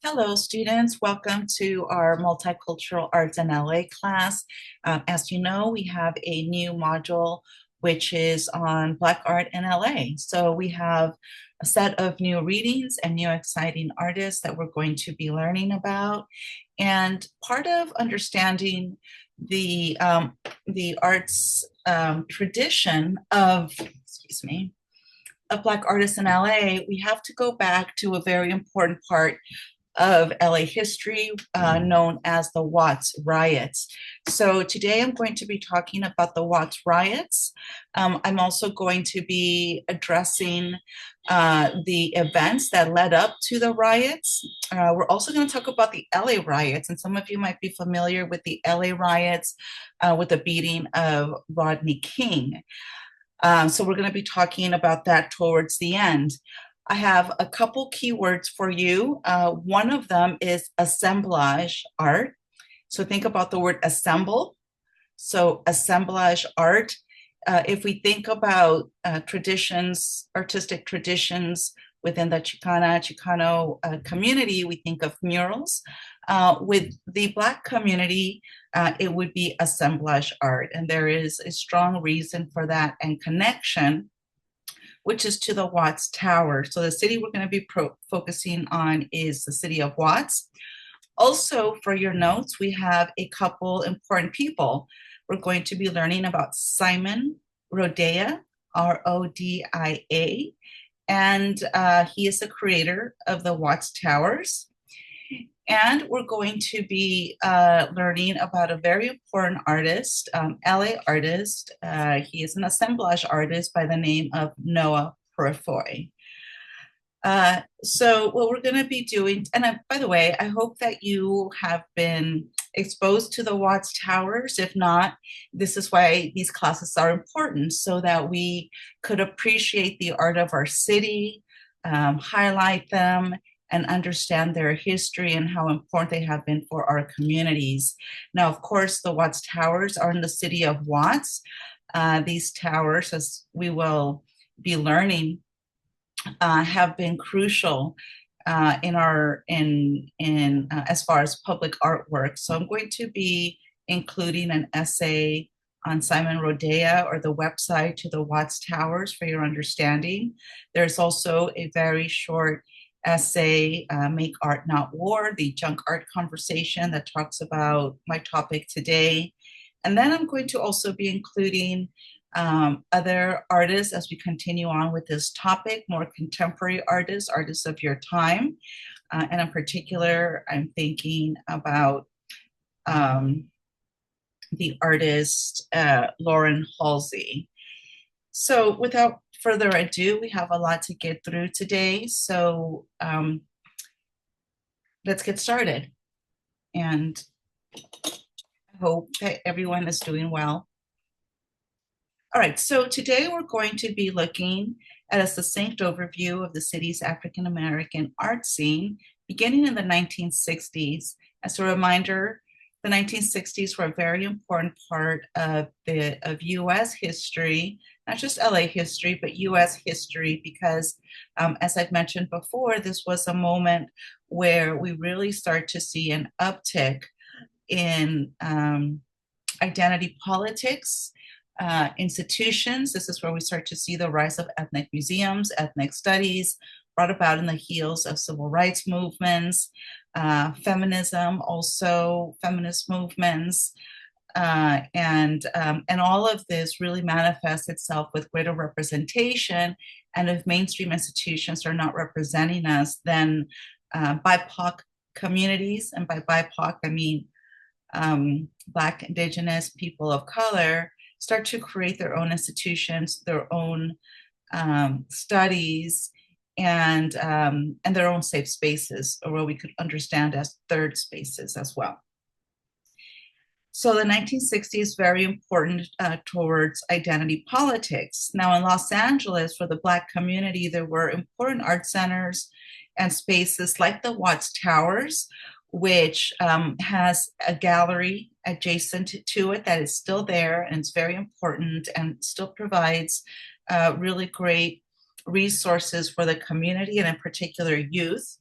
Hello, students. Welcome to our Multicultural Arts in LA class. As you know, we have a new module which is on Black art in LA. So we have a set of new readings and new exciting artists that we're going to be learning about. And part of understanding the arts tradition of, of Black artists in LA, we have to go back to a very important part of LA history known as the Watts riots. So today I'm going to be talking about the Watts riots. I'm also going to be addressing the events that led up to the riots. We're also going to talk about the LA riots, and some of you might be familiar with the LA riots with the beating of Rodney King. So we're going to be talking about that towards the end. I have a couple keywords for you. One of them is assemblage art. So think about the word assemble. So assemblage art. If we think about traditions, artistic traditions within the Chicano community, we think of murals. With the Black community, it would be assemblage art. And there is a strong reason for that and connection, which is to the Watts Tower. So the city we're going to be focusing on is the city of Watts. Also, for your notes, we have a couple important people. We're going to be learning about Simon Rodia, Rodia, and he is the creator of the Watts Towers. And we're going to be learning about a very important artist, LA artist. He is an assemblage artist by the name of Noah Purifoy. So what we're going to be doing, and by the way, I hope that you have been exposed to the Watts Towers. If not, this is why these classes are important, so that we could appreciate the art of our city, highlight them, and understand their history and how important they have been for our communities. Now, of course, the Watts Towers are in the city of Watts. These towers, as we will be learning, have been crucial in as far as public artwork. So I'm going to be including an essay on Simon Rodia, or the website to the Watts Towers, for your understanding. There's also a very short essay, Make Art Not War, the junk art conversation, that talks about my topic today. And then I'm going to also be including other artists as we continue on with this topic, more contemporary artists, artists of your time. And in particular, I'm thinking about the artist Lauren Halsey. So without further ado, we have a lot to get through today. So let's get started. And I hope that everyone is doing well. All right, so today we're going to be looking at a succinct overview of the city's African-American art scene beginning in the 1960s. As a reminder, the 1960s were a very important part of U.S. history, not just LA history, but U.S. history, because as I've mentioned before, this was a moment where we really start to see an uptick in identity politics, institutions. This is where we start to see the rise of ethnic museums, ethnic studies, brought about in the heels of civil rights movements, feminism, also feminist movements, and all of this really manifests itself with greater representation. And if mainstream institutions are not representing us, then BIPOC communities, and by BIPOC I mean Black, Indigenous, people of color, start to create their own institutions, their own studies, and their own safe spaces, or what we could understand as third spaces as well. So the 1960s, very important towards identity politics. Now in Los Angeles, for the Black community, there were important art centers and spaces like the Watts Towers, which has a gallery adjacent to it that is still there, and it's very important and still provides really great resources for the community, and in particular youth.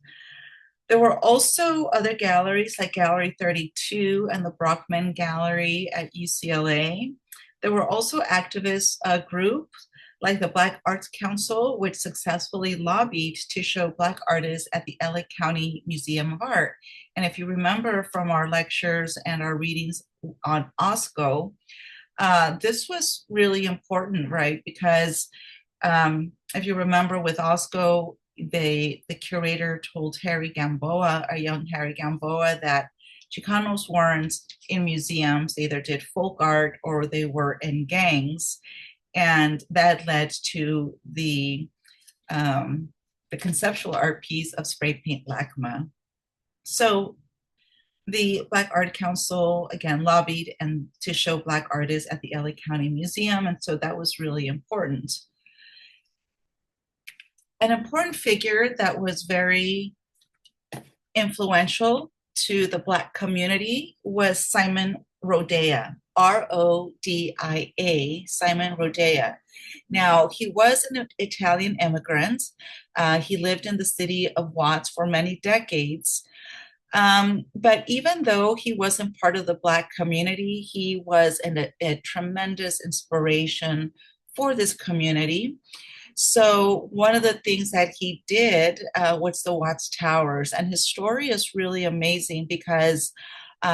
There were also other galleries like Gallery 32 and the Brockman Gallery at UCLA. There were also activist groups like the Black Arts Council, which successfully lobbied to show Black artists at the LA County Museum of Art. And if you remember from our lectures and our readings on OSCO, this was really important, right? Because if you remember with OSCO, the curator told Harry Gamboa, a young Harry Gamboa, that Chicanos weren't in museums, they either did folk art or they were in gangs. And that led to the conceptual art piece of spray paint lacma. So the Black Art Council again lobbied and to show Black artists at the LA County Museum, and so that was really important. An important figure that was very influential to the Black community was Simon Rodea, Rodia, Simon Rodea. Now, he was an Italian immigrant. He lived in the city of Watts for many decades. But even though he wasn't part of the Black community, he was a tremendous inspiration for this community. So one of the things that he did was the Watts Towers, and his story is really amazing because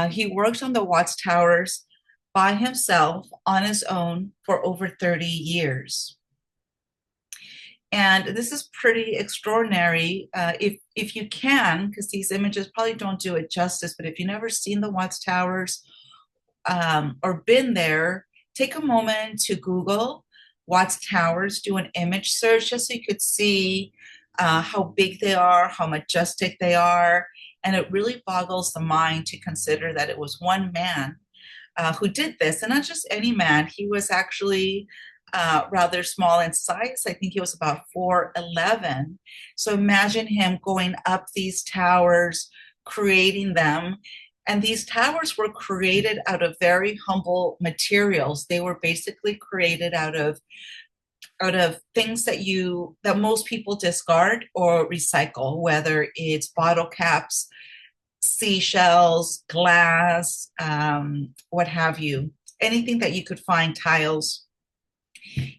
he worked on the Watts Towers by himself on his own for over 30 years. And this is pretty extraordinary. If you can, because these images probably don't do it justice, but if you've never seen the Watts Towers or been there, take a moment to Google Watts Towers, do an image search just so you could see how big they are, how majestic they are. And it really boggles the mind to consider that it was one man who did this, and not just any man. He was actually rather small in size. I think he was about 4'11". So imagine him going up these towers, creating them. And these towers were created out of very humble materials. They were basically created out of things that most people discard or recycle, whether it's bottle caps, seashells, glass, what have you, anything that you could find, tiles.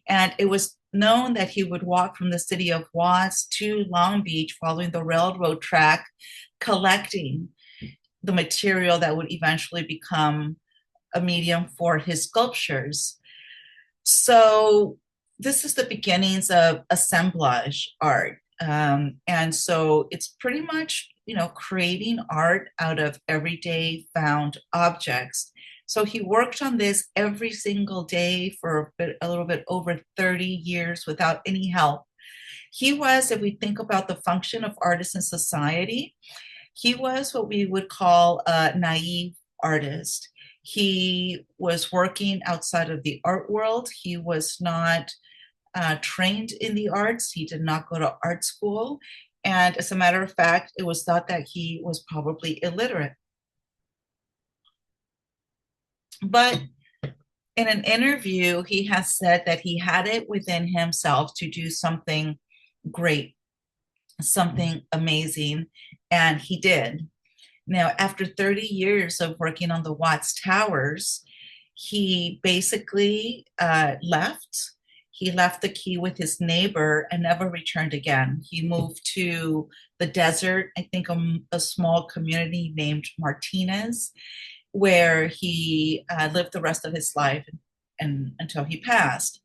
And it was known that he would walk from the city of Watts to Long Beach following the railroad track, collecting the material that would eventually become a medium for his sculptures. So this is the beginnings of assemblage art. And so it's pretty much, creating art out of everyday found objects. So he worked on this every single day for a little bit over 30 years without any help. He was, if we think about the function of artists in society, he was what we would call a naive artist. He was working outside of the art world. He was not trained in the arts. He did not go to art school. And as a matter of fact, it was thought that he was probably illiterate. But in an interview, he has said that he had it within himself to do something great, something amazing, and he did. Now, after 30 years of working on the Watts Towers, he basically left. He left the key with his neighbor and never returned again. He moved to the desert, I think a small community named Martinez, where he lived the rest of his life and until he passed.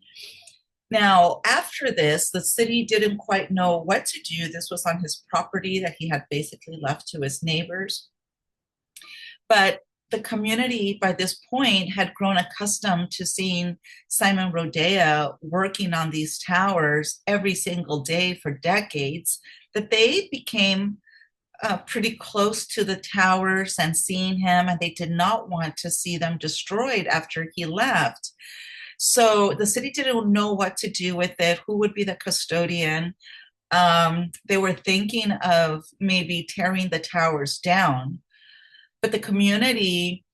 Now, after this, the city didn't quite know what to do. This was on his property that he had basically left to his neighbors. But the community by this point had grown accustomed to seeing Simon Rodea working on these towers every single day for decades, that they became pretty close to the towers and seeing him, and they did not want to see them destroyed after he left. So the city didn't know what to do with it, who would be the custodian. They were thinking of maybe tearing the towers down, but the community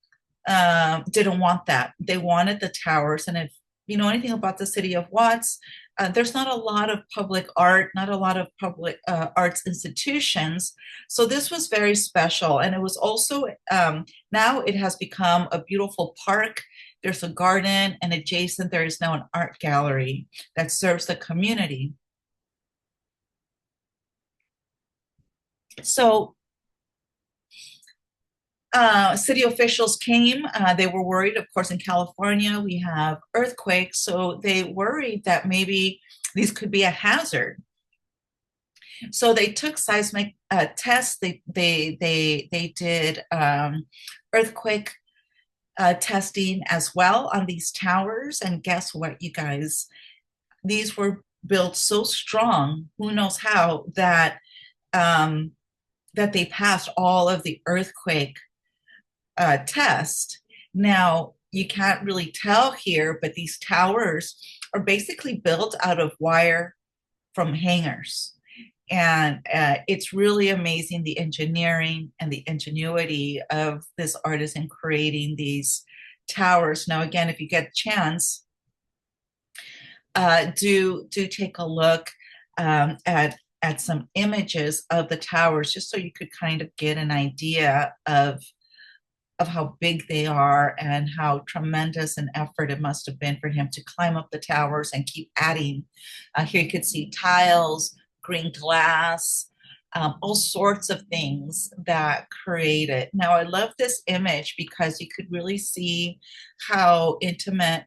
didn't want that. They wanted the towers. And if you know anything about the city of Watts, there's not a lot of public art, not a lot of public arts institutions. So this was very special. And it was also, now it has become a beautiful park. There's a garden, and adjacent there is now an art gallery that serves the community. So city officials came. They were worried, of course, in California, we have earthquakes. So they worried that maybe these could be a hazard. So they took seismic tests. They did earthquake testing as well on these towers. And guess what, you guys? These were built so strong, who knows how, that that they passed all of the earthquake test. Now, you can't really tell here, but these towers are basically built out of wire from hangers. And it's really amazing, the engineering and the ingenuity of this artist in creating these towers. Now, again, if you get a chance, do take a look at some images of the towers, just so you could kind of get an idea of how big they are and how tremendous an effort it must have been for him to climb up the towers and keep adding. Here you could see tiles, green glass, all sorts of things that created. Now, I love this image because you could really see how intimate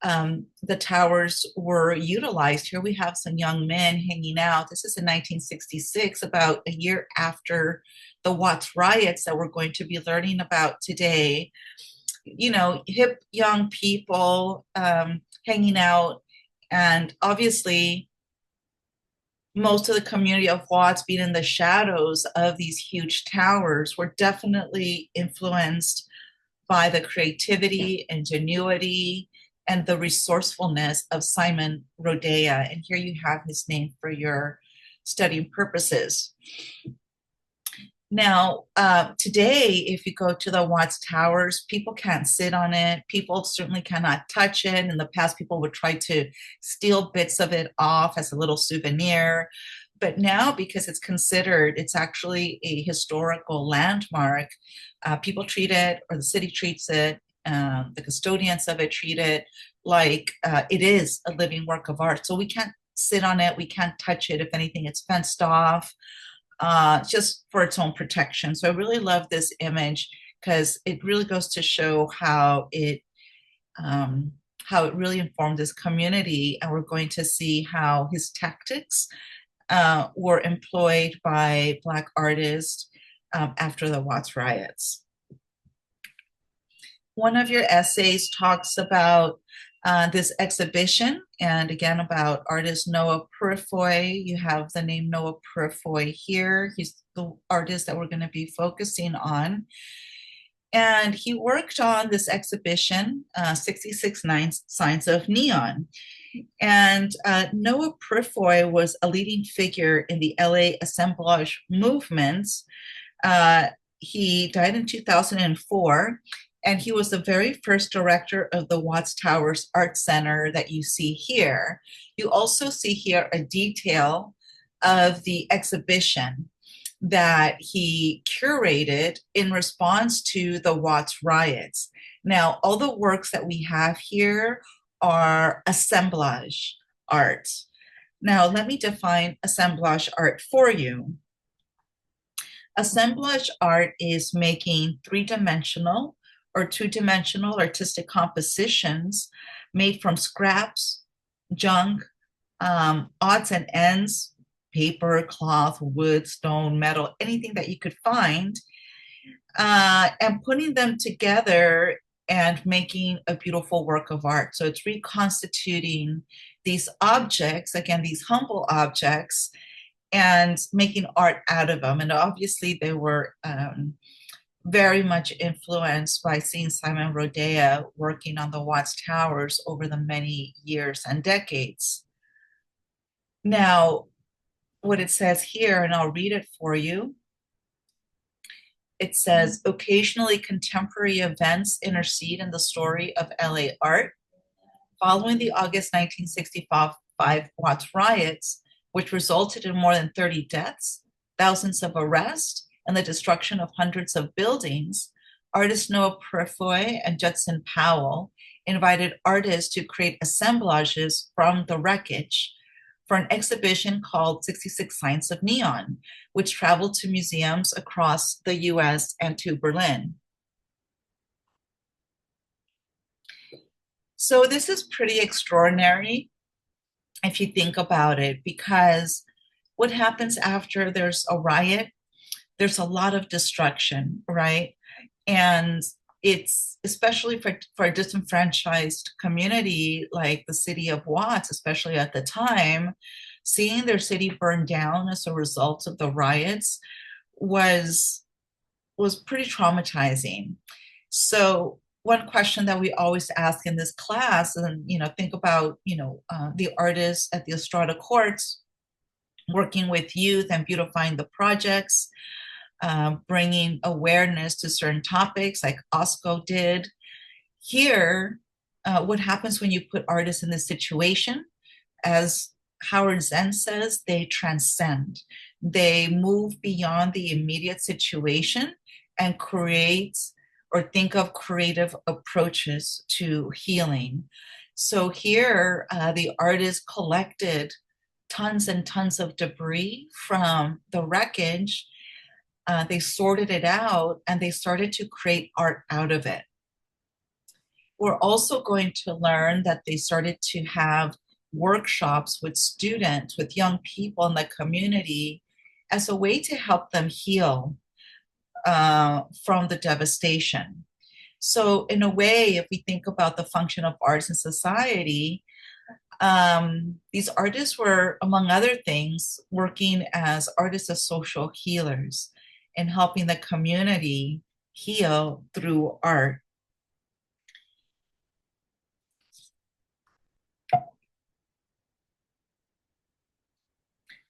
the towers were utilized. Here we have some young men hanging out. This is in 1966, about a year after the Watts riots that we're going to be learning about today. You know, hip young people hanging out, and obviously most of the community of Watts being in the shadows of these huge towers were definitely influenced by the creativity, ingenuity, and the resourcefulness of Simon Rodea. And here you have his name for your studying purposes. Now, today, if you go to the Watts Towers, people can't sit on it. People certainly cannot touch it. In the past, people would try to steal bits of it off as a little souvenir. But now, because it's considered, it's actually a historical landmark, people treat it, or the city treats it, the custodians of it treat it like it is a living work of art. So we can't sit on it, we can't touch it. If anything, it's fenced off just for its own protection. So I really love this image because it really goes to show how it really informed this community. And we're going to see how his tactics were employed by Black artists after the Watts riots. One of your essays talks about this exhibition, and again about artist Noah Purifoy. You have the name Noah Purifoy here. He's the artist that we're going to be focusing on. And he worked on this exhibition, 66 Signs of Neon. And Noah Purifoy was a leading figure in the LA assemblage movement. He died in 2004. And he was the very first director of the Watts Towers Art Center that you see here. You also see here a detail of the exhibition that he curated in response to the Watts riots. Now, all the works that we have here are assemblage art. Now, let me define assemblage art for you. Assemblage art is making three-dimensional or two-dimensional artistic compositions made from scraps, junk, odds and ends, paper, cloth, wood, stone, metal, anything that you could find, and putting them together and making a beautiful work of art. So it's reconstituting these objects, again, these humble objects, and making art out of them. And obviously they were very much influenced by seeing Simon Rodea working on the Watts Towers over the many years and decades. Now, what it says here, and I'll read it for you. It says, occasionally contemporary events intercede in the story of LA art. Following the August 1965 1965 Watts riots, which resulted in more than 30 deaths, thousands of arrests, and the destruction of hundreds of buildings, artists Noah Purifoy and Judson Powell invited artists to create assemblages from the wreckage for an exhibition called 66 Signs of Neon, which traveled to museums across the US and to Berlin. So this is pretty extraordinary if you think about it, because what happens after there's a riot, there's a lot of destruction, right? And it's especially for a disenfranchised community like the city of Watts, especially at the time, seeing their city burn down as a result of the riots was pretty traumatizing. So one question that we always ask in this class, and think about the artists at the Estrada Courts working with youth and beautifying the projects, bringing awareness to certain topics like OSCO did. Here, what happens when you put artists in this situation? As Howard Zen says, they transcend. They move beyond the immediate situation and create or think of creative approaches to healing. So here, the artists collected tons and tons of debris from the wreckage. They sorted it out and they started to create art out of it. We're also going to learn that they started to have workshops with students, with young people in the community, as a way to help them heal from the devastation. So in a way, if we think about the function of arts in society, these artists were, among other things, working as artists as social healers and helping the community heal through art.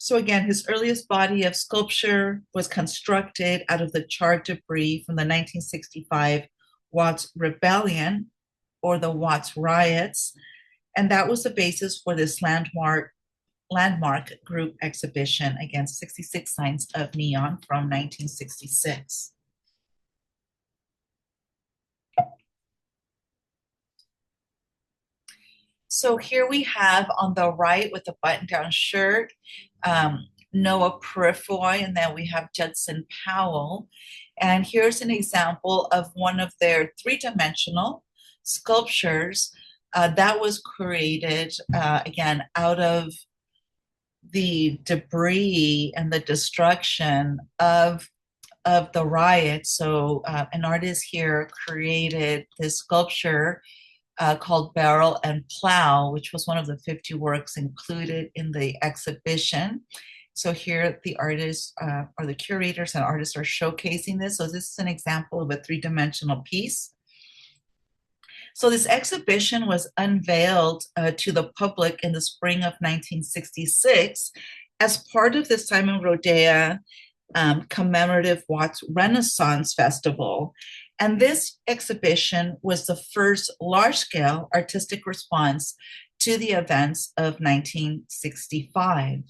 So again, his earliest body of sculpture was constructed out of the charred debris from the 1965 Watts Rebellion, or the Watts Riots, and that was the basis for this landmark group exhibition against 66 Signs of Neon from 1966. So here we have on the right with the button-down shirt, Noah Purifoy, and then we have Judson Powell. And here's an example of one of their three-dimensional sculptures that was created, again, out of the debris and the destruction of the riot. So an artist here created this sculpture called Barrel and Plow, which was one of the 50 works included in the exhibition. So here the artists or the curators and artists are showcasing this. So this is an example of a three-dimensional piece. So this exhibition was unveiled to the public in the spring of 1966 as part of the Simon Rodea commemorative Watts Renaissance Festival. And this exhibition was the first large-scale artistic response to the events of 1965.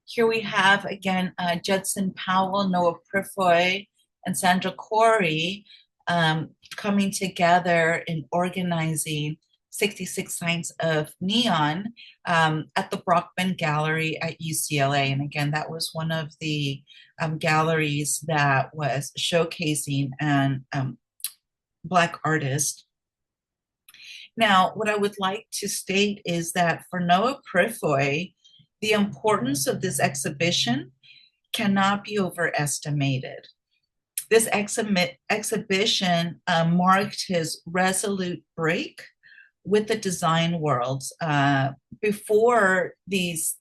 Here we have, again, Judson Powell, Noah Purifoy, and Sandra Corey coming together and organizing 66 Signs of Neon at the Brockman Gallery at UCLA. And again, that was one of the galleries that was showcasing an Black artist. Now, what I would like to state is that for Noah Purifoy, the importance of this exhibition cannot be overestimated. This exhibition marked his resolute break with the design world. Before these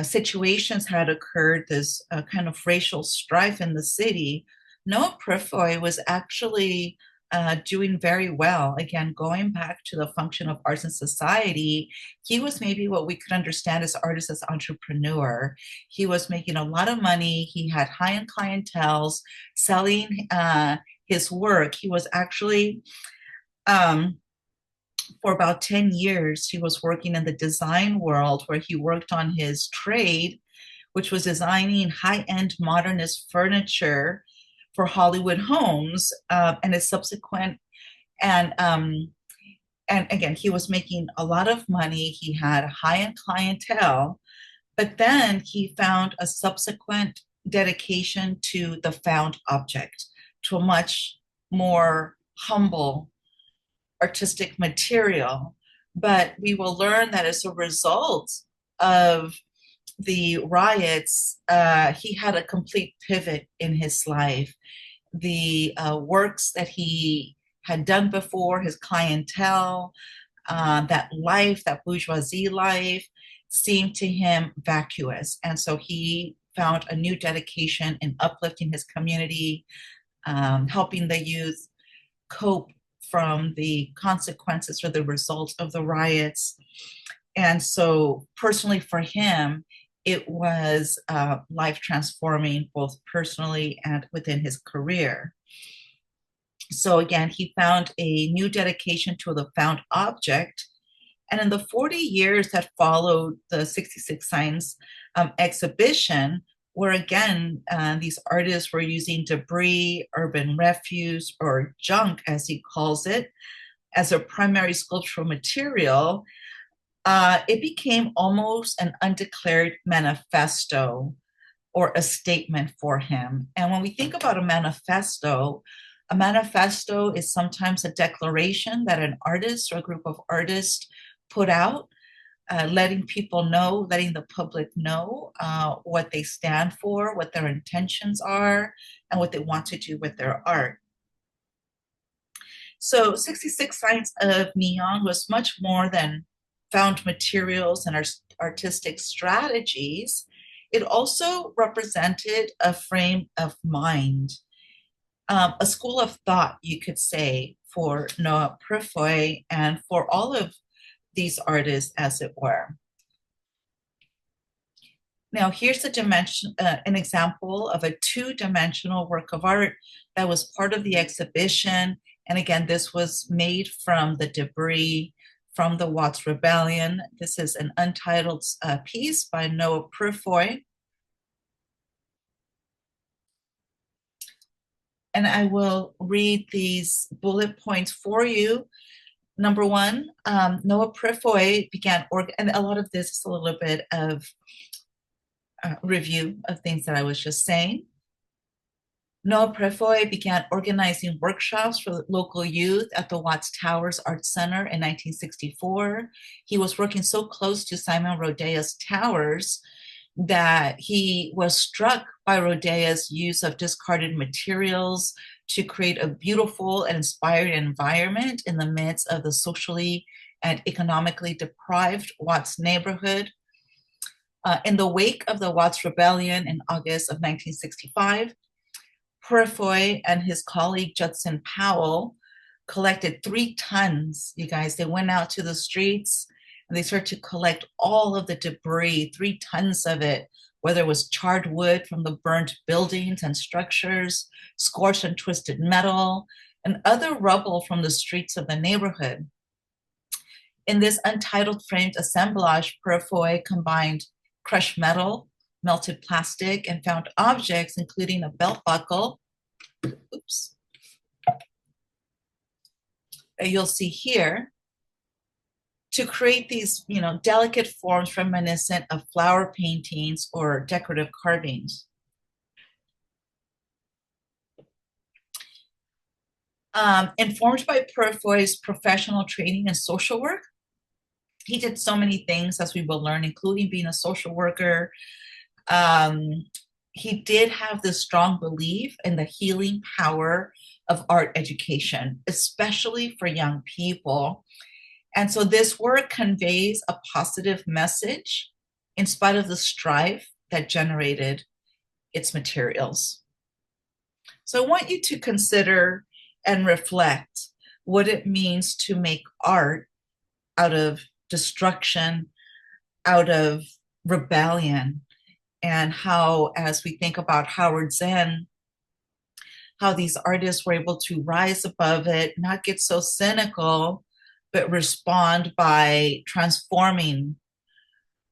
situations had occurred, this kind of racial strife in the city, Noah Purifoy was actually doing very well. Again, going back to the function of arts in society, he was maybe what we could understand as artist as entrepreneur. He was making a lot of money. He had high-end clientels selling his work. He was actually um, for about 10 years, he was working in the design world where he worked on his trade, which was designing high-end modernist furniture for Hollywood homes, and his subsequent and and again, he was making a lot of money. He had a high-end clientele, but then he found a subsequent dedication to the found object, to a much more humble artistic material. But we will learn that as a result of the riots, he had a complete pivot in his life. The works that he had done before, his clientele, that life, that bourgeoisie life, seemed to him vacuous. And so he found a new dedication in uplifting his community, helping the youth cope from the consequences or the results of the riots. And so, personally, for him, it was life transforming, both personally and within his career. So, again, he found a new dedication to the found object. And in the 40 years that followed the 66 Signs exhibition, where again, these artists were using debris, urban refuse, or junk, as he calls it, as a primary sculptural material, it became almost an undeclared manifesto or a statement for him. And when we think about a manifesto is sometimes a declaration that an artist or a group of artists put out, letting people know, letting the public know what they stand for, what their intentions are, and what they want to do with their art. So 66 Signs of Neon was much more than found materials and artistic strategies. It also represented a frame of mind, a school of thought, you could say, for Noah Purifoy and for all of these artists, as it were. Now, here's an example of a two-dimensional work of art that was part of the exhibition. And again, this was made from the debris from the Watts Rebellion. This is an untitled piece by Noah Purifoy. And I will read these bullet points for you. Number one, Noah Purifoy began, and a lot of this is a little bit of review of things that I was just saying. Noah Purifoy began organizing workshops for local youth at the Watts Towers Art Center in 1964. He was working so close to Simon Rodea's Towers that he was struck by Rodea's use of discarded materials to create a beautiful and inspired environment in the midst of the socially and economically deprived Watts neighborhood. In the wake of the Watts Rebellion in August of 1965, Purifoy and his colleague Judson Powell collected 3 tons, you guys. They went out to the streets and they started to collect all of the debris, 3 tons of it, whether it was charred wood from the burnt buildings and structures, scorched and twisted metal, and other rubble from the streets of the neighborhood. In this untitled framed assemblage, Purifoy combined crushed metal, melted plastic, and found objects, including a belt buckle. Oops. You'll see here, to create these, delicate forms reminiscent of flower paintings or decorative carvings. Informed by Purifoy's professional training in social work, he did so many things, as we will learn, including being a social worker. He did have this strong belief in the healing power of art education, especially for young people. And so this work conveys a positive message in spite of the strife that generated its materials. So I want you to consider and reflect what it means to make art out of destruction, out of rebellion, and how, as we think about Howard Zen, how these artists were able to rise above it, not get so cynical, but respond by transforming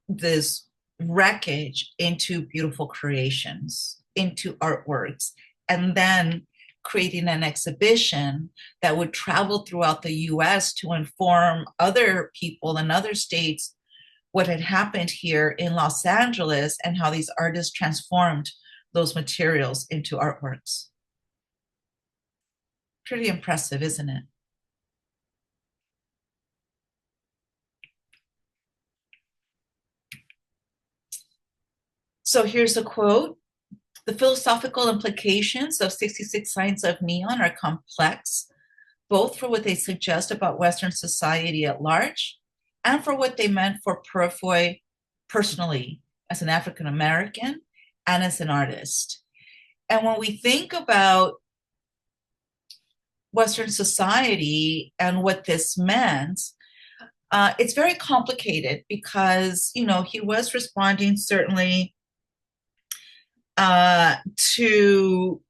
this wreckage into beautiful creations, into artworks, and then creating an exhibition that would travel throughout the US to inform other people in other states what had happened here in Los Angeles and how these artists transformed those materials into artworks. Pretty impressive, isn't it? So here's a quote. The philosophical implications of 66 Signs of Neon are complex, both for what they suggest about Western society at large and for what they meant for Purifoy personally as an African American and as an artist. And when we think about Western society and what this meant, it's very complicated because, you know, he was responding certainly to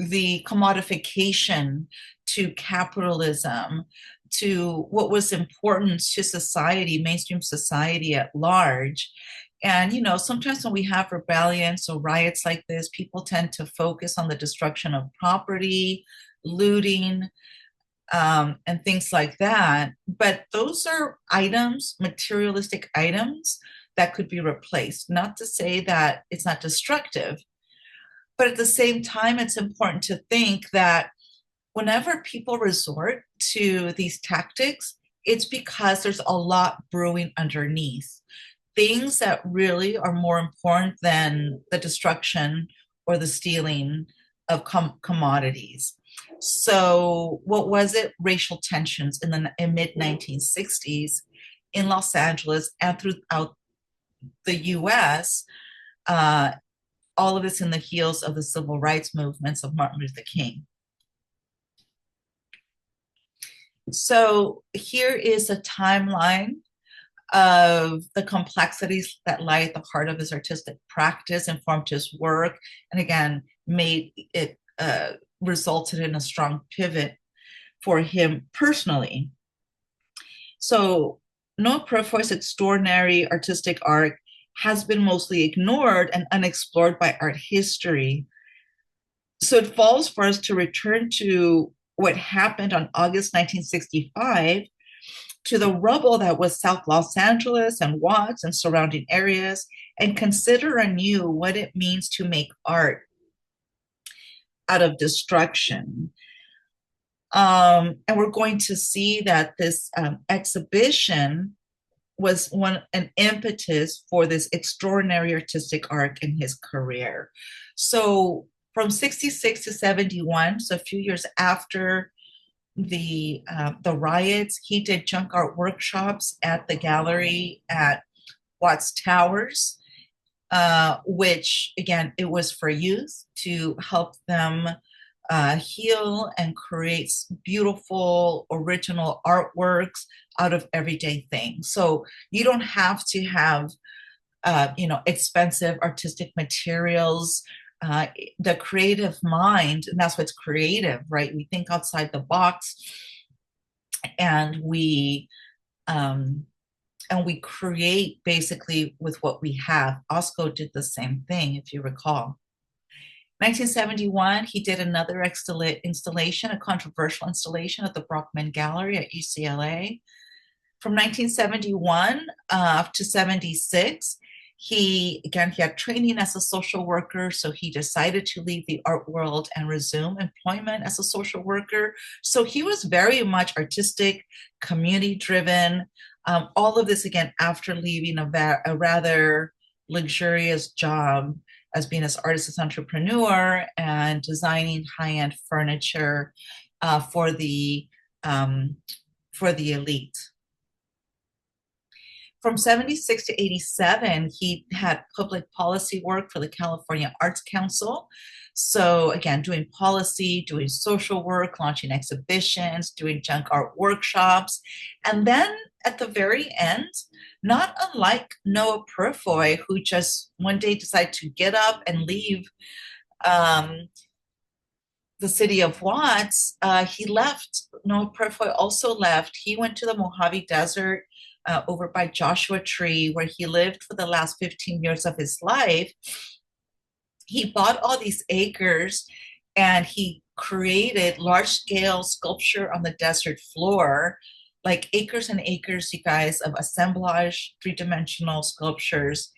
the commodification, to capitalism, to what was important to society, mainstream society at large. And, you know, sometimes when we have rebellions or riots like this, people tend to focus on the destruction of property, looting, and things like that. But those are items, materialistic items that could be replaced. Not to say that it's not destructive, but at the same time, it's important to think that whenever people resort to these tactics, it's because there's a lot brewing underneath. Things that really are more important than the destruction or the stealing of commodities. So, what was it? Racial tensions in the mid 1960s in Los Angeles and throughout the US, uh, all of this in the heels of the civil rights movements of Martin Luther King. So here is a timeline of the complexities that lie at the heart of his artistic practice, informed his work, and again, made it resulted in a strong pivot for him personally. So Noah Purifoy's extraordinary artistic art has been mostly ignored and unexplored by art history. So it falls for us to return to what happened on August 1965, to the rubble that was South Los Angeles and Watts and surrounding areas, and consider anew what it means to make art out of destruction. And we're going to see that this exhibition was an impetus for this extraordinary artistic arc in his career. So from 66 to 71, so a few years after the riots, he did junk art workshops at the gallery at Watts Towers, which again, it was for youth to help them heal and create beautiful original artworks out of everyday things. So you don't have to have expensive artistic materials. The creative mind, and that's what's creative, right? We think outside the box, and we create basically with what we have. Osco did the same thing, if you recall. 1971, he did another installation, a controversial installation at the Brockman Gallery at UCLA. From 1971 to 76, he had training as a social worker, so he decided to leave the art world and resume employment as a social worker. So he was very much artistic, community-driven. All of this, again, after leaving a rather luxurious job as being an artist entrepreneur and designing high-end furniture for the elite. From 76 to 87, he had public policy work for the California Arts Council. So again, doing policy, doing social work, launching exhibitions, doing junk art workshops. And then at the very end, not unlike Noah Purfoy, who just one day decided to get up and leave um, the city of Watts, he left. Noah Purfoy also left. He went to the Mojave Desert over by Joshua Tree, where he lived for the last 15 years of his life. He bought all these acres and he created large scale sculpture on the desert floor, like acres and acres, you guys, of assemblage, three-dimensional sculptures.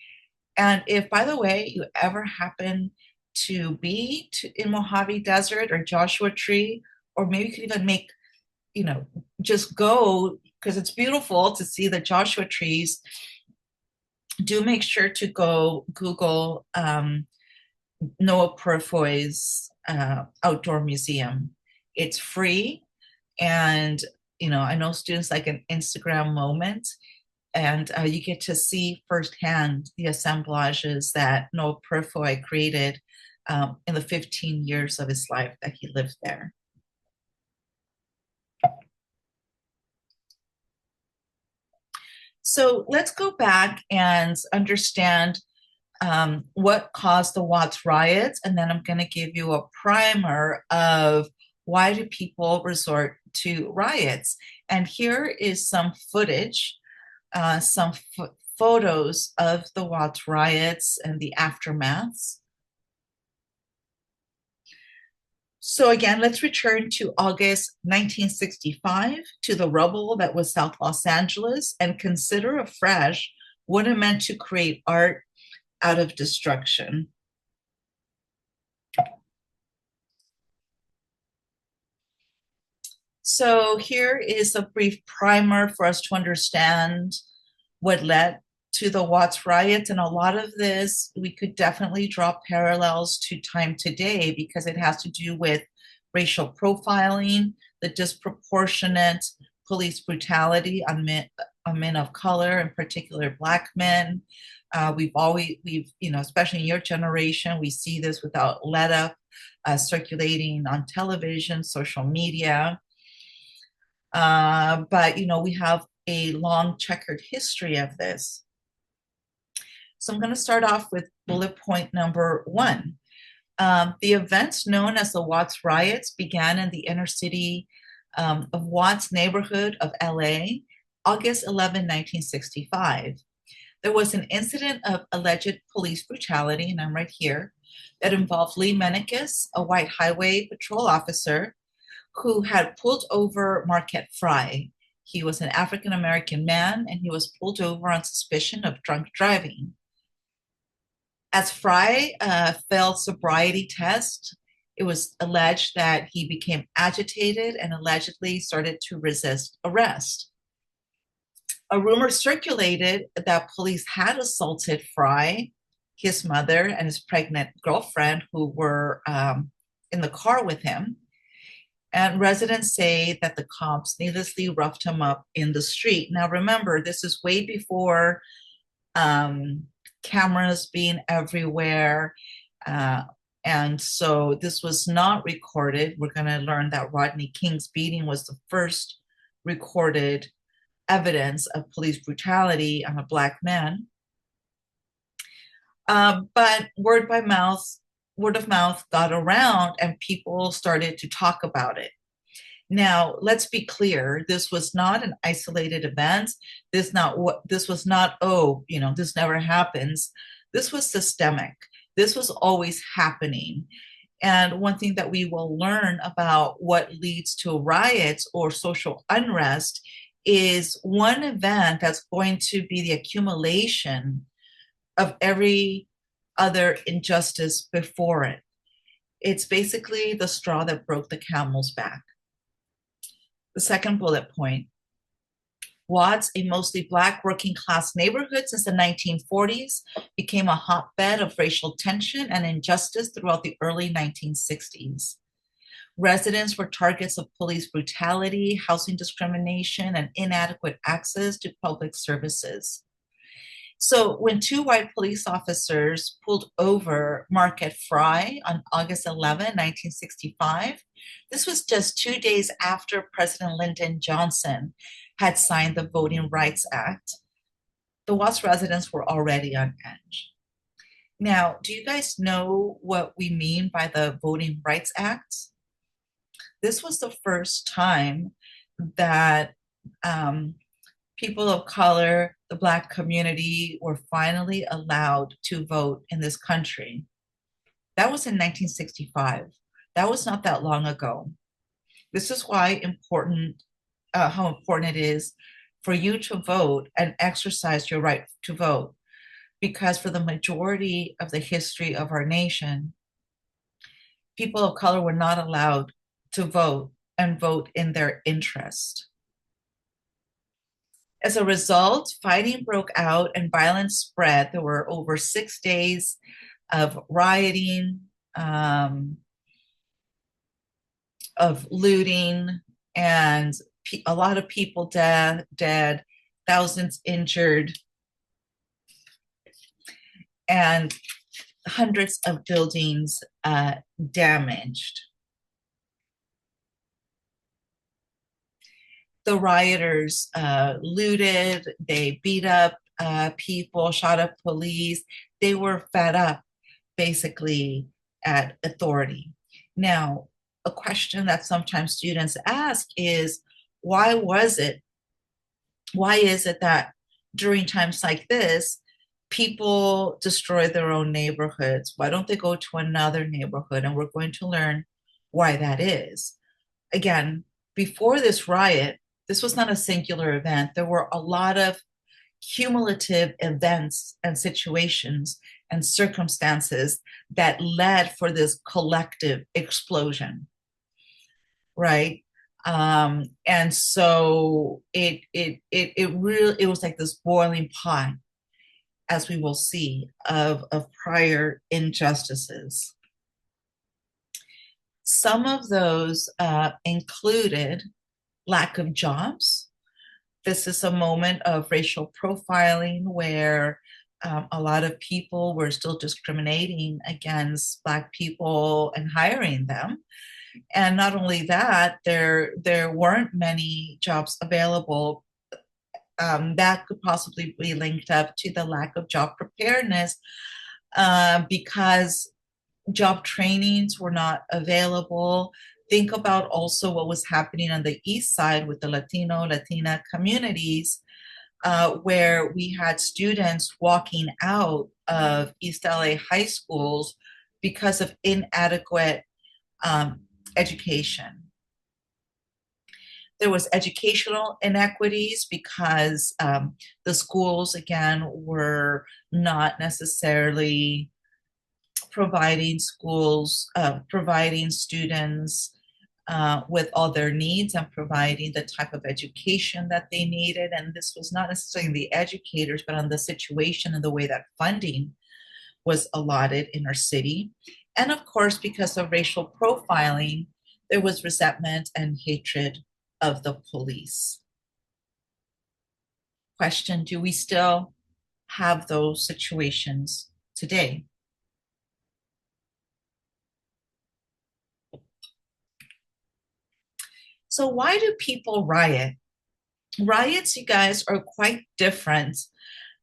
And if, by the way, you ever happen to be in Mojave Desert or Joshua Tree, or maybe you could even make, just go because it's beautiful to see the Joshua trees. Do make sure to go Google Noah Purfoy's outdoor museum. It's free, and I know students like an Instagram moment, and you get to see firsthand the assemblages that Noah Purfoy created in the 15 years of his life that he lived there. So let's go back and understand what caused the Watts riots, and then I'm going to give you a primer of why do people resort to riots. And here is some footage, some photos of the Watts riots and the aftermaths. So again, let's return to August 1965, to the rubble that was South Los Angeles, and consider afresh what it meant to create art out of destruction. So here is a brief primer for us to understand what led to the Watts riots. And a lot of this, we could definitely draw parallels to time today because it has to do with racial profiling, the disproportionate police brutality on men of color, in particular Black men. We've especially in your generation, we see this without let up, circulating on television, social media. But we have a long checkered history of this. So I'm going to start off with bullet point number 1. The events known as the Watts riots began in the inner city of Watts neighborhood of LA, August 11, 1965. There was an incident of alleged police brutality, and I'm right here, that involved Lee Menekes, a white highway patrol officer who had pulled over Marquette Fry. He was an African-American man, and he was pulled over on suspicion of drunk driving. As Fry failed sobriety test, it was alleged that he became agitated and allegedly started to resist arrest. A rumor circulated that police had assaulted Fry, his mother, and his pregnant girlfriend who were in the car with him. And residents say that the cops needlessly roughed him up in the street. Now, remember, this is way before cameras being everywhere. And so this was not recorded. We're going to learn that Rodney King's beating was the first recorded evidence of police brutality on a Black man. But word of mouth got around and people started to talk about it. Now, let's be clear, this was not an isolated event. This was not, this never happens. This was systemic. This was always happening. And one thing that we will learn about what leads to riots or social unrest is one event that's going to be the accumulation of every other injustice before it. It's basically the straw that broke the camel's back. The second bullet point, Watts, a mostly Black working class neighborhood since the 1940s, became a hotbed of racial tension and injustice throughout the early 1960s. Residents were targets of police brutality, housing discrimination, and inadequate access to public services. So when two white police officers pulled over Marquette Fry on August 11, 1965, this was just 2 days after President Lyndon Johnson had signed the Voting Rights Act. The Watts residents were already on edge. Now, do you guys know what we mean by the Voting Rights Act? This was the first time that people of color, the Black community, were finally allowed to vote in this country. That was in 1965. That was not that long ago. This is why how important it is for you to vote and exercise your right to vote. Because for the majority of the history of our nation, people of color were not allowed to vote and vote in their interest. As a result, fighting broke out and violence spread. There were over 6 days of rioting, of looting, and a lot of people dead, thousands injured, and hundreds of buildings damaged. The rioters looted, they beat up people, shot up police. They were fed up, basically, at authority. Now, a question that sometimes students ask is, why is it that during times like this, people destroy their own neighborhoods? Why don't they go to another neighborhood? And we're going to learn why that is. Again, before this riot, this was not a singular event. There were a lot of cumulative events and situations and circumstances that led for this collective explosion, right? And so it was like this boiling pot, as we will see, of prior injustices. Some of those included lack of jobs. This is a moment of racial profiling where a lot of people were still discriminating against Black people and hiring them. And not only that, there weren't many jobs available. That could possibly be linked up to the lack of job preparedness because job trainings were not available. Think about also what was happening on the East Side with the Latina communities, where we had students walking out of East LA high schools because of inadequate education. There was educational inequities because the schools, again, were not necessarily providing students with all their needs and providing the type of education that they needed. And this was not necessarily the educators, but on the situation and the way that funding was allotted in our city. And of course, because of racial profiling, there was resentment and hatred of the police. Question, do we still have those situations today? So why do people riot? Riots, you guys, are quite different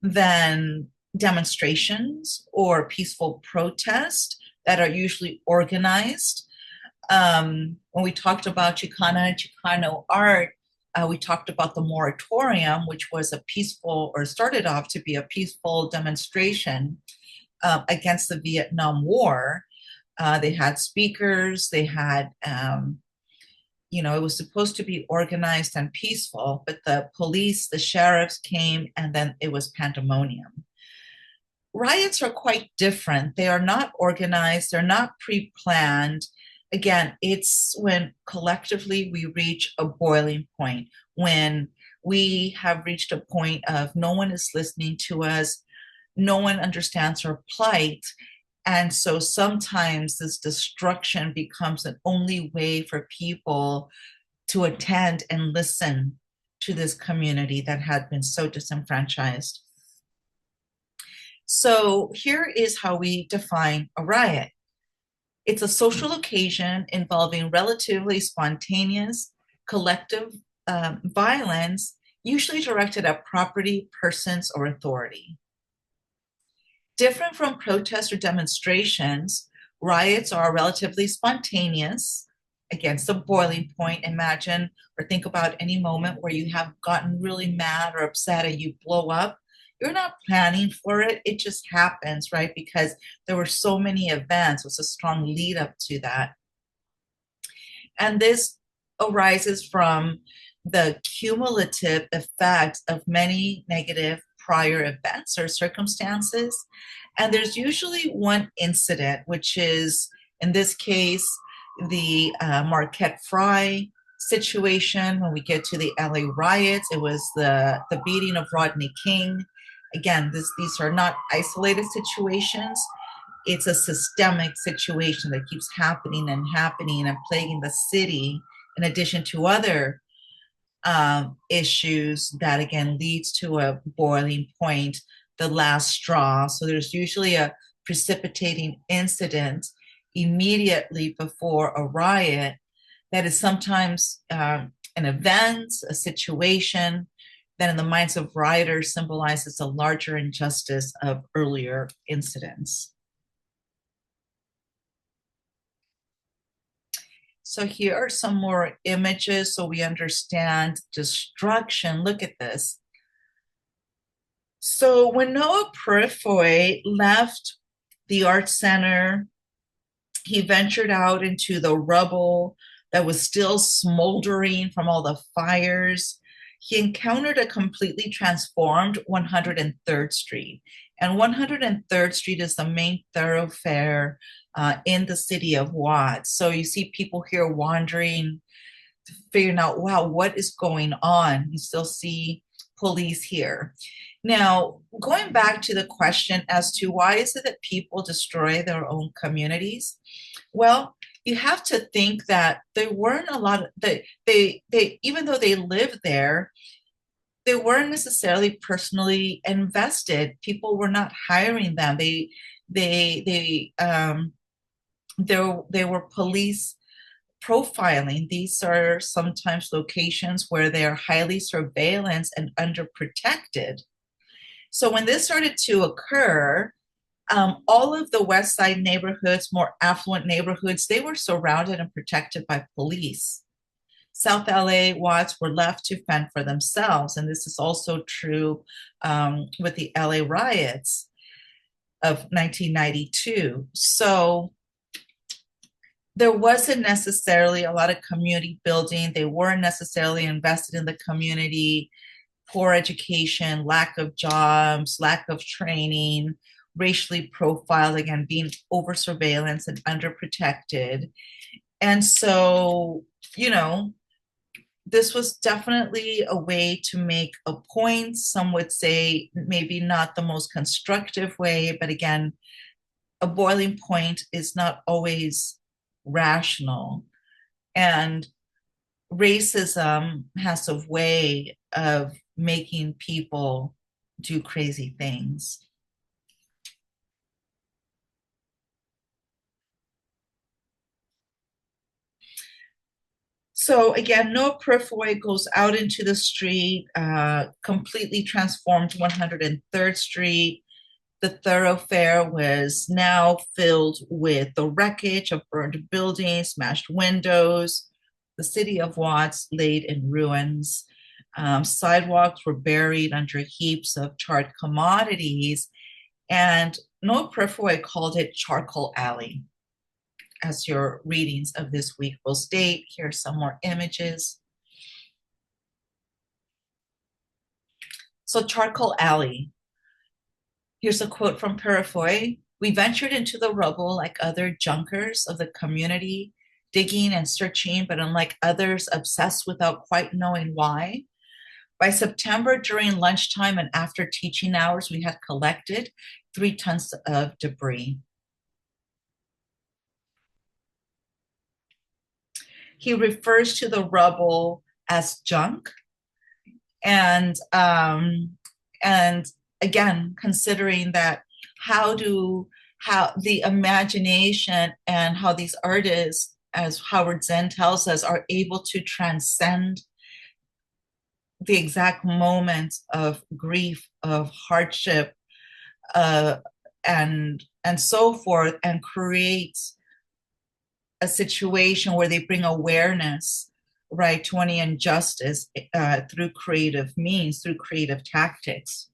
than demonstrations or peaceful protest that are usually organized. When we talked about Chicano art, we talked about the moratorium, which was a peaceful, or started off to be a peaceful demonstration against the Vietnam War. They had speakers, they had it was supposed to be organized and peaceful, but the police, the sheriffs came, and then it was pandemonium. Riots are quite different. They are not organized, they're not pre-planned. Again, it's when collectively we reach a boiling point, when we have reached a point of no one is listening to us, no one understands our plight. And so sometimes this destruction becomes an only way for people to attend and listen to this community that had been so disenfranchised. So here is how we define a riot. It's a social occasion involving relatively spontaneous, collective violence, usually directed at property, persons, or authority. Different from protests or demonstrations, riots are relatively spontaneous. Against the boiling point, imagine or think about any moment where you have gotten really mad or upset and you blow up. You're not planning for it, it just happens, right? Because there were so many events, it was a strong lead up to that. And this arises from the cumulative effect of many negative prior events or circumstances. And there's usually one incident, which is, in this case, the Marquette Fry situation. When we get to the LA riots, it was the beating of Rodney King. Again, these are not isolated situations. It's a systemic situation that keeps happening and happening and plaguing the city, in addition to other issues that again leads to a boiling point, the last straw. So there's usually a precipitating incident immediately before a riot that is sometimes an event, a situation that in the minds of rioters symbolizes a larger injustice of earlier incidents. So here are some more images so we understand destruction. Look at this. So when Noah Purifoy left the Art Center, he ventured out into the rubble that was still smoldering from all the fires. He encountered a completely transformed 103rd Street. And 103rd Street is the main thoroughfare in the city of Watts. So you see people here wandering, figuring out, wow, what is going on? You still see police here. Now, going back to the question as to why is it that people destroy their own communities? Well, you have to think that there weren't a lot of they even though they lived there, they weren't necessarily personally invested. People were not hiring them. They were police profiling. These are sometimes locations where they are highly surveillance and underprotected. So when this started to occur, all of the West Side neighborhoods, more affluent neighborhoods, they were surrounded and protected by police. South LA Watts were left to fend for themselves. And this is also true with the LA riots of 1992. So there wasn't necessarily a lot of community building. They weren't necessarily invested in the community. Poor education, lack of jobs, lack of training, racially profiled, again, being over surveillance and underprotected. And so, this was definitely a way to make a point. Some would say maybe not the most constructive way, but again, a boiling point is not always rational. And racism has a way of making people do crazy things. So again, Noah Purifoy goes out into the street, completely transformed 103rd Street. The thoroughfare was now filled with the wreckage of burned buildings, smashed windows. The city of Watts laid in ruins. Sidewalks were buried under heaps of charred commodities. And Noah Purifoy called it Charcoal Alley, as your readings of this week will state. Here are some more images. So Charcoal Alley. Here's a quote from Purifoy. We ventured into the rubble like other junkers of the community, digging and searching, but unlike others, obsessed without quite knowing why. By September, during lunchtime and after teaching hours, we had collected 3 tons of debris. He refers to the rubble as junk, and again, considering that how do how the imagination and how these artists, as Howard Zinn tells us, are able to transcend the exact moments of grief, of hardship, uh, and so forth, and create a situation where they bring awareness, right, to any injustice through creative means, through creative tactics.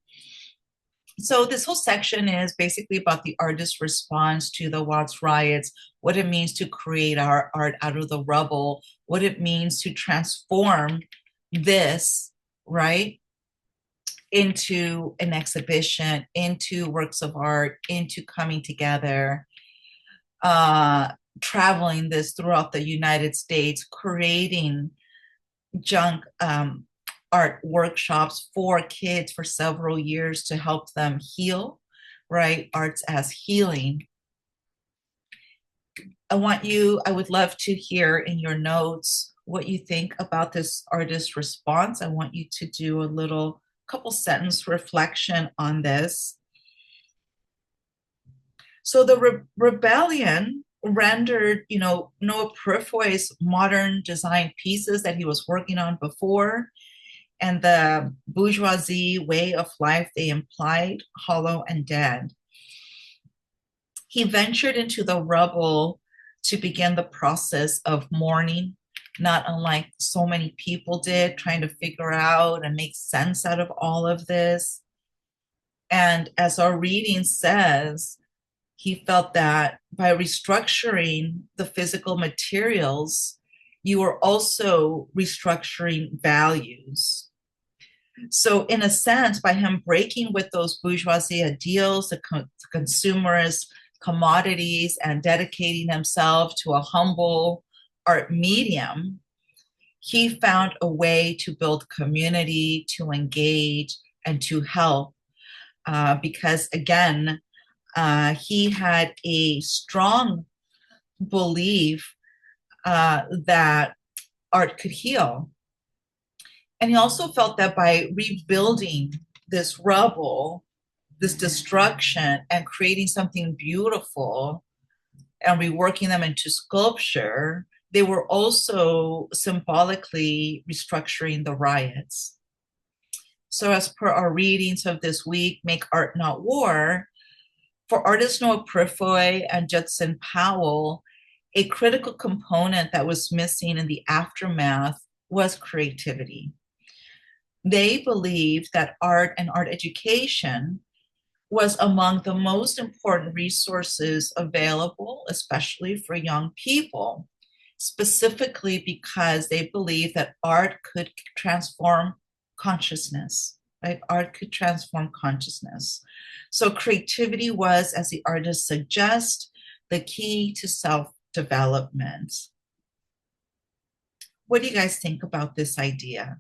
So this whole section is basically about the artist's response to the Watts riots, what it means to create our art out of the rubble, what it means to transform this, right, into an exhibition, into works of art, into coming together, uh, traveling this throughout the United States, creating junk art workshops for kids for several years to help them heal, right? Arts as healing. I would love to hear in your notes what you think about this artist's response. I want you to do a little couple sentence reflection on this. So the rebellion rendered, Noah Purifoy's modern design pieces that he was working on before and the bourgeoisie way of life they implied hollow and dead. He ventured into the rubble to begin the process of mourning, not unlike so many people did, trying to figure out and make sense out of all of this. And as our reading says, he felt that by restructuring the physical materials, you are also restructuring values. So, in a sense, by him breaking with those bourgeoisie ideals, the consumerist commodities, and dedicating himself to a humble art medium, he found a way to build community, to engage, and to help. Because again, he had a strong belief that art could heal. And he also felt that by rebuilding this rubble, this destruction, and creating something beautiful and reworking them into sculpture, they were also symbolically restructuring the riots. So, as per our readings of this week, Make Art Not War, for artists Noah Purifoy and Judson Powell, a critical component that was missing in the aftermath was creativity. They believed that art and art education was among the most important resources available, especially for young people, specifically because they believed that art could transform consciousness, right? Art could transform consciousness. So creativity was, as the artists suggest, the key to self-development. What do you guys think about this idea?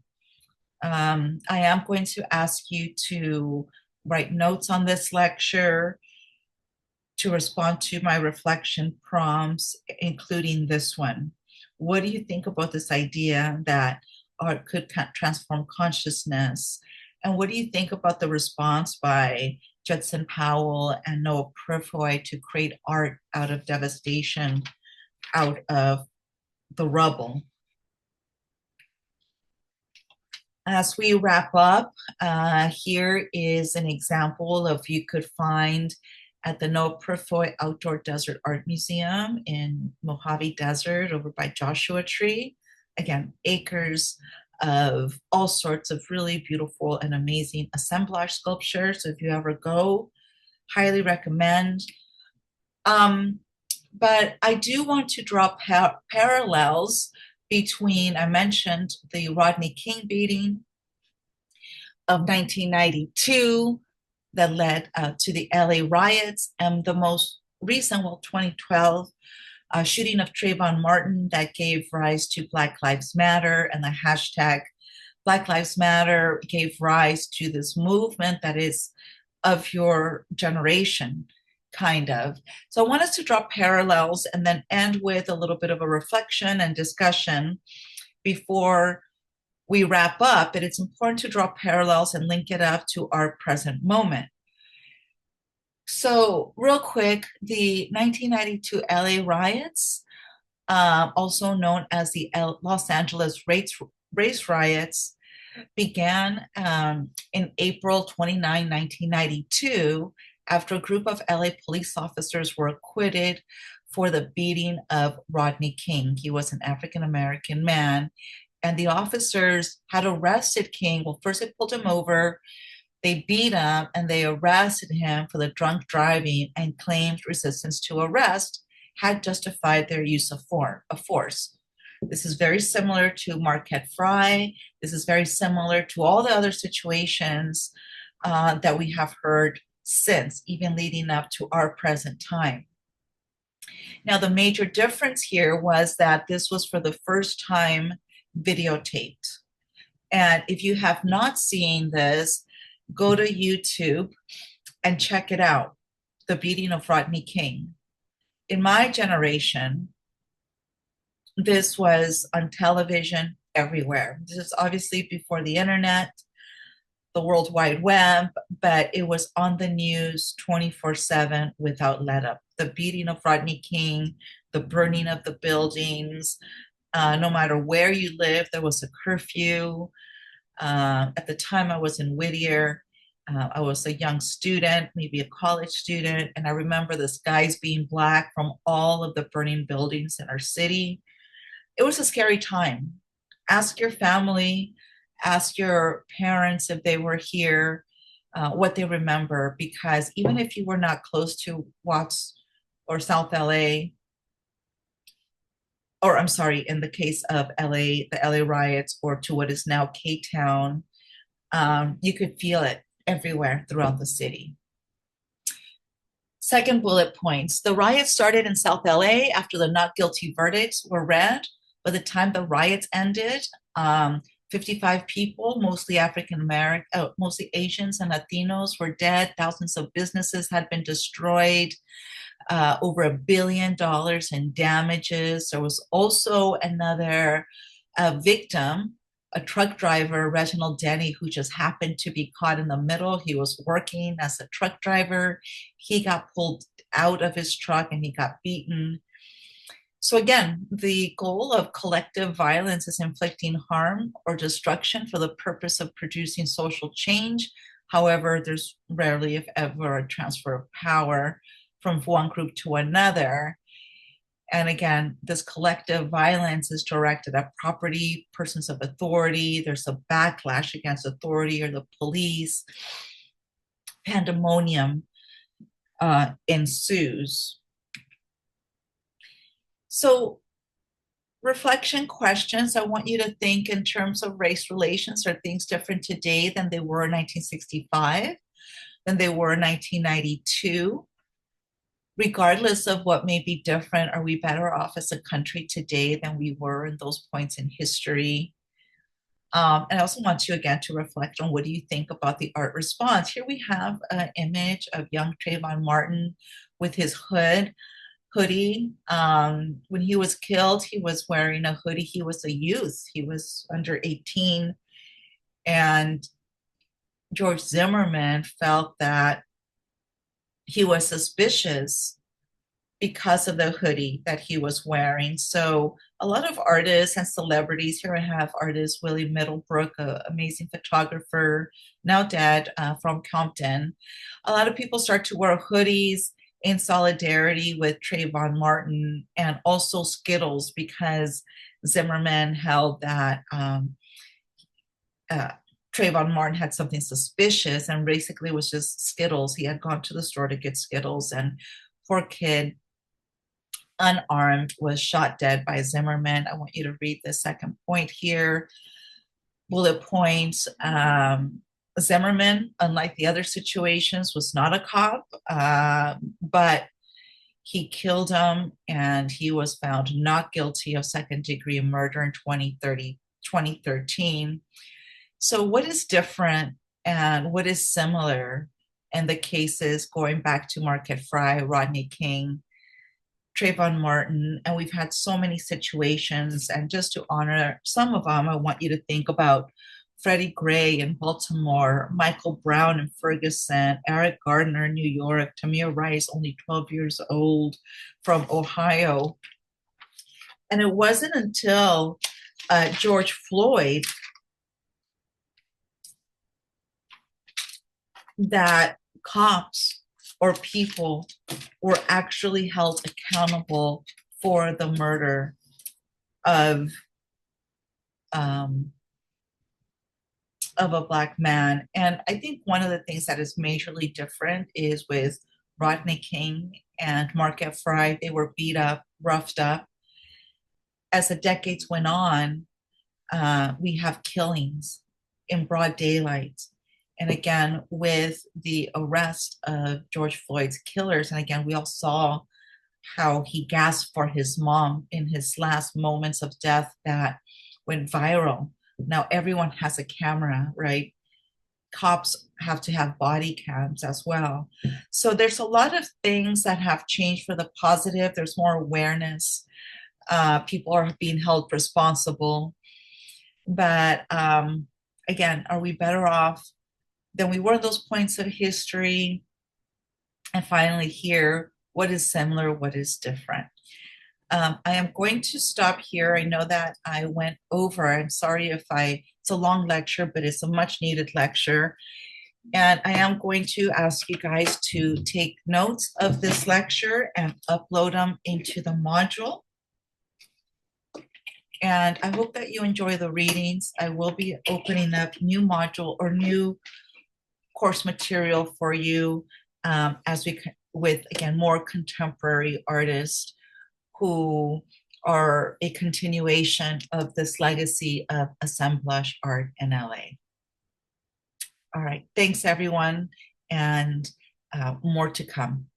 I am going to ask you to write notes on this lecture, to respond to my reflection prompts, including this one. What do you think about this idea that art could transform consciousness? And what do you think about the response by Judson Powell and Noah Purifoy to create art out of devastation, out of the rubble? As we wrap up, here is an example of you could find at the Noah Purifoy Outdoor Desert Art Museum in Mojave Desert over by Joshua Tree. Again, acres of all sorts of really beautiful and amazing assemblage sculpture. So if you ever go, highly recommend. But I do want to draw parallels between, I mentioned the Rodney King beating of 1992 that led to the LA riots, and the most recent, 2012, shooting of Trayvon Martin that gave rise to Black Lives Matter, and the hashtag Black Lives Matter gave rise to this movement that is of your generation, kind of. So I want us to draw parallels and then end with a little bit of a reflection and discussion before we wrap up. But it's important to draw parallels and link it up to our present moment. So, real quick, the 1992 LA riots, also known as the Los Angeles race riots, began in April 29, 1992, after a group of LA police officers were acquitted for the beating of Rodney King. He was an African American man, and the officers had arrested King. Well, first they pulled him over, they beat him, and they arrested him for the drunk driving and claimed resistance to arrest had justified their use of force. This is very similar to Marquette Fry. This is very similar to all the other situations that we have heard since, even leading up to our present time. Now, the major difference here was that this was for the first time videotaped. And if you have not seen this, go to YouTube and check it out, The Beating of Rodney King. In my generation, this was on television everywhere. This is obviously before the internet, the World Wide Web, but it was on the news 24/7 without let up. The beating of Rodney King, the burning of the buildings, no matter where you lived, there was a curfew. At the time I was in Whittier, I was a young student, maybe a college student, and I remember the skies being black from all of the burning buildings in our city. It was a scary time. Ask your family, ask your parents if they were here, what they remember, because even if you were not close to Watts or South LA, or I'm sorry, in the case of LA, the LA riots, or to what is now K Town, you could feel it everywhere throughout the city. Second bullet points. The riots started in South LA after the not guilty verdicts were read. By the time the riots ended, 55 people, mostly African American, mostly Asians and Latinos, were dead. Thousands of businesses had been destroyed. Over $1 billion in damages. There was also another victim, a truck driver, Reginald Denny, who just happened to be caught in the middle. He was working as a truck driver. He got pulled out of his truck and he got beaten. So again, the goal of collective violence is inflicting harm or destruction for the purpose of producing social change. However, there's rarely, if ever, a transfer of power from one group to another. And again, this collective violence is directed at property, persons of authority. There's a backlash against authority or the police. Pandemonium ensues. So, reflection questions. I want you to think in terms of race relations. Are things different today than they were in 1965, than they were in 1992? Regardless of what may be different, are we better off as a country today than we were in those points in history? And I also want you again to reflect on what do you think about the art response. Here we have an image of young Trayvon Martin with his hoodie. When he was killed, he was wearing a hoodie. He was a youth. He was under 18. And George Zimmerman felt that he was suspicious because of the hoodie that he was wearing. So a lot of artists and celebrities, here I have artist Willie Middlebrook, an amazing photographer, now dead, from Compton. A lot of people start to wear hoodies in solidarity with Trayvon Martin, and also Skittles, because Zimmerman held that Trayvon Martin had something suspicious, and basically it was just Skittles. He had gone to the store to get Skittles, and poor kid, unarmed, was shot dead by Zimmerman. I want you to read the second point here. Bullet points. Zimmerman, unlike the other situations, was not a cop, but he killed him, and he was found not guilty of second-degree murder in 2013. So what is different and what is similar in the cases going back to Marquette Fry, Rodney King, Trayvon Martin, and we've had so many situations, and just to honor some of them, I want you to think about Freddie Gray in Baltimore, Michael Brown in Ferguson, Eric Gardner in New York, Tamir Rice, only 12 years old, from Ohio. And it wasn't until George Floyd that cops or people were actually held accountable for the murder of um, of a Black man. And I think one of the things that is majorly different is with Rodney King and Marquette Fry. They were beat up, roughed up. As the decades went on, we have killings in broad daylight. And again, with the arrest of George Floyd's killers, and again, we all saw how he gasped for his mom in his last moments of death that went viral. Now everyone has a camera, right? Cops have to have body cams as well. So there's a lot of things that have changed for the positive. There's more awareness. People are being held responsible. But again, are we better off than we were at those points of history? And finally, here, what is similar, what is different? I am going to stop here. I know that I went over. I'm sorry if it's a long lecture, but it's a much needed lecture. And I am going to ask you guys to take notes of this lecture and upload them into the module. And I hope that you enjoy the readings. I will be opening up new module or new course material for you as we, with again, more contemporary artists who are a continuation of this legacy of assemblage art in LA. All right, thanks everyone, and more to come.